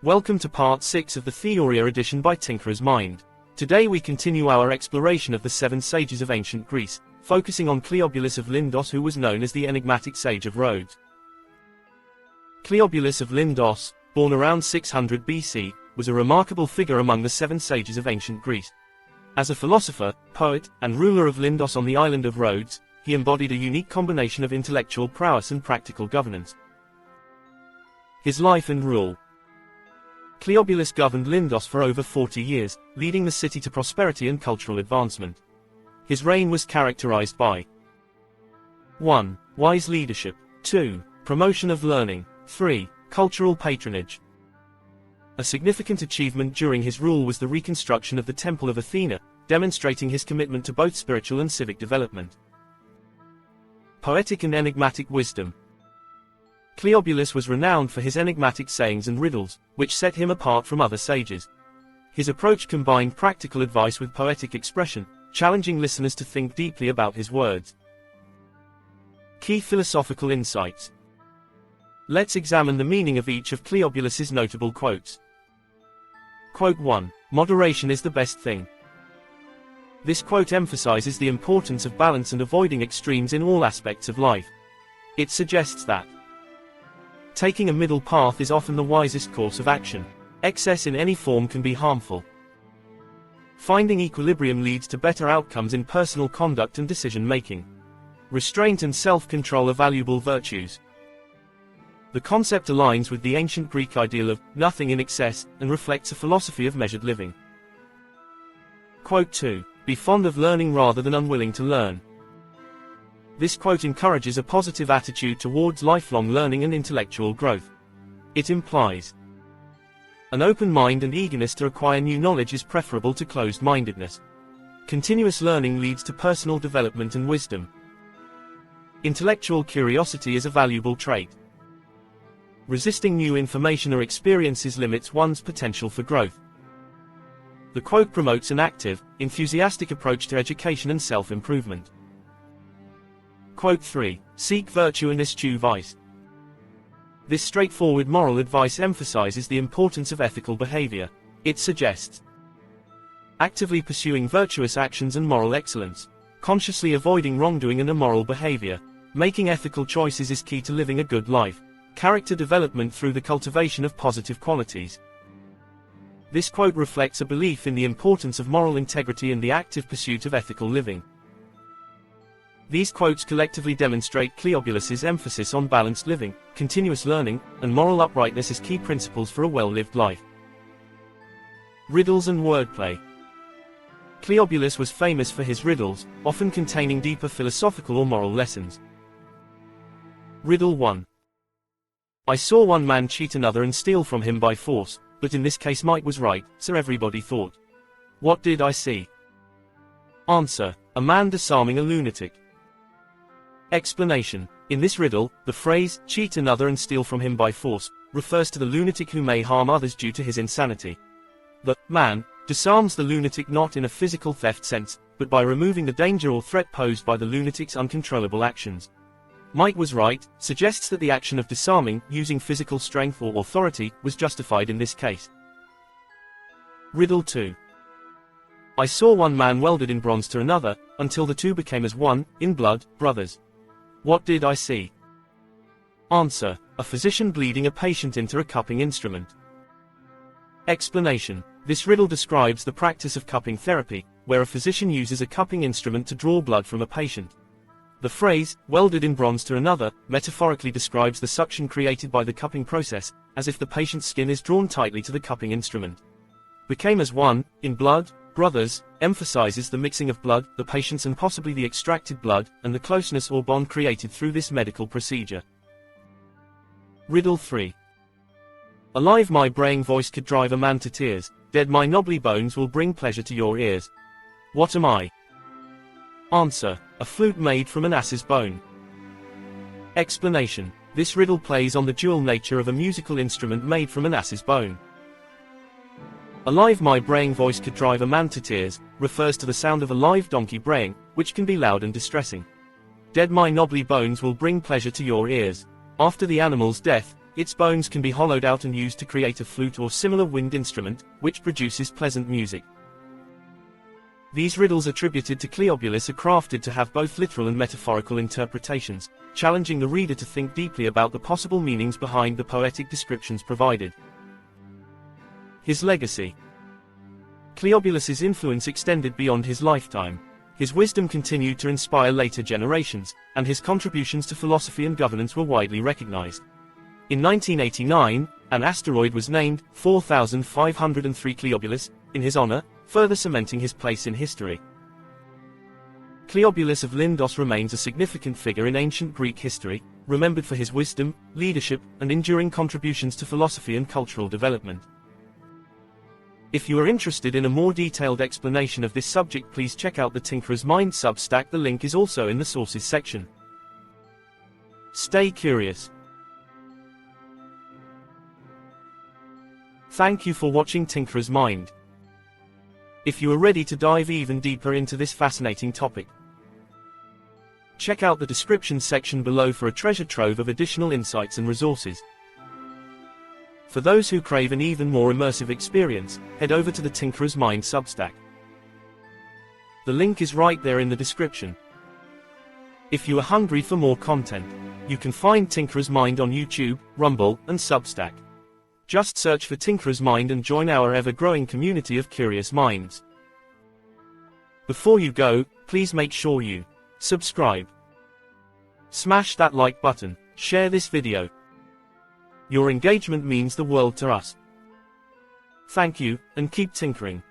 Welcome to part 6 of the Theoria edition by Tinkerer's Mind. Today we continue our exploration of the 7 sages of ancient Greece, focusing on Cleobulus of Lindos, who was known as the enigmatic sage of Rhodes. Cleobulus of Lindos, born around 600 BC, was a remarkable figure among the 7 sages of ancient Greece. As a philosopher, poet, and ruler of Lindos on the island of Rhodes, he embodied a unique combination of intellectual prowess and practical governance. His life and rule. Cleobulus governed Lindos for over 40 years, leading the city to prosperity and cultural advancement. His reign was characterized by 1. Wise leadership. 2. Promotion of learning. 3. Cultural patronage. A significant achievement during his rule was the reconstruction of the Temple of Athena, demonstrating his commitment to both spiritual and civic development. Poetic and enigmatic wisdom. Cleobulus was renowned for his enigmatic sayings and riddles, which set him apart from other sages. His approach combined practical advice with poetic expression, challenging listeners to think deeply about his words. Key philosophical insights. Let's examine the meaning of each of Cleobulus's notable quotes. Quote 1. Moderation is the best thing. This quote emphasizes the importance of balance and avoiding extremes in all aspects of life. It suggests that taking a middle path is often the wisest course of action. Excess in any form can be harmful. Finding equilibrium leads to better outcomes in personal conduct and decision-making. Restraint and self-control are valuable virtues. The concept aligns with the ancient Greek ideal of nothing in excess and reflects a philosophy of measured living. Quote 2. Be fond of learning rather than unwilling to learn. This quote encourages a positive attitude towards lifelong learning and intellectual growth. It implies an open mind and eagerness to acquire new knowledge is preferable to closed-mindedness. Continuous learning leads to personal development and wisdom. Intellectual curiosity is a valuable trait. Resisting new information or experiences limits one's potential for growth. The quote promotes an active, enthusiastic approach to education and self-improvement. Quote 3. Seek virtue and eschew vice. This straightforward moral advice emphasizes the importance of ethical behavior. It suggests actively pursuing virtuous actions and moral excellence, consciously avoiding wrongdoing and immoral behavior. Making ethical choices is key to living a good life. Character development through the cultivation of positive qualities. This quote reflects a belief in the importance of moral integrity and the active pursuit of ethical living. These quotes collectively demonstrate Cleobulus's emphasis on balanced living, continuous learning, and moral uprightness as key principles for a well-lived life. Riddles and wordplay. Cleobulus was famous for his riddles, often containing deeper philosophical or moral lessons. Riddle 1. I saw one man cheat another and steal from him by force, but in this case Mike was right, so everybody thought. What did I see? Answer. A man disarming a lunatic. Explanation. In this riddle, the phrase, cheat another and steal from him by force, refers to the lunatic who may harm others due to his insanity. The man disarms the lunatic not in a physical theft sense, but by removing the danger or threat posed by the lunatic's uncontrollable actions. Mike was right, suggests that the action of disarming, using physical strength or authority, was justified in this case. Riddle 2. I saw one man welded in bronze to another, until the two became as one, in blood, brothers. What did I see? Answer. A physician bleeding a patient into a cupping instrument. Explanation. This riddle describes the practice of cupping therapy, where a physician uses a cupping instrument to draw blood from a patient. The phrase, welded in bronze to another, metaphorically describes the suction created by the cupping process, as if the patient's skin is drawn tightly to the cupping instrument. Became as one, in blood, brothers, emphasizes the mixing of blood, the patient's and possibly the extracted blood, and the closeness or bond created through this medical procedure. Riddle 3. Alive my braying voice could drive a man to tears, dead my knobbly bones will bring pleasure to your ears. What am I? Answer. A flute made from an ass's bone. Explanation. This riddle plays on the dual nature of a musical instrument made from an ass's bone. Alive my braying voice could drive a man to tears, refers to the sound of a live donkey braying, which can be loud and distressing. Dead my knobbly bones will bring pleasure to your ears. After the animal's death, Its bones can be hollowed out and used to create a flute or similar wind instrument, which produces pleasant music. These riddles attributed to Cleobulus are crafted to have both literal and metaphorical interpretations, challenging the reader to think deeply about the possible meanings behind the poetic descriptions provided. His legacy. Cleobulus's influence extended beyond his lifetime. His wisdom continued to inspire later generations, and his contributions to philosophy and governance were widely recognized. In 1989, an asteroid was named 4503 Cleobulus in his honor, further cementing his place in history. Cleobulus of Lindos remains a significant figure in ancient Greek history, remembered for his wisdom, leadership, and enduring contributions to philosophy and cultural development. If you are interested in a more detailed explanation of this subject, please check out the Tinkerer's Mind Substack. The link is also in the sources section. Stay curious. Thank you for watching Tinkerer's Mind. If you are ready to dive even deeper into this fascinating topic, check out the description section below for a treasure trove of additional insights and resources. For those who crave an even more immersive experience, head over to the Tinkerer's Mind Substack. The link is right there in the description. If you are hungry for more content, you can find Tinkerer's Mind on YouTube, Rumble, and Substack. Just search for Tinkerer's Mind and join our ever-growing community of curious minds. Before you go, please make sure you subscribe. Smash that like button, share this video. Your engagement means the world to us. Thank you, and keep tinkering.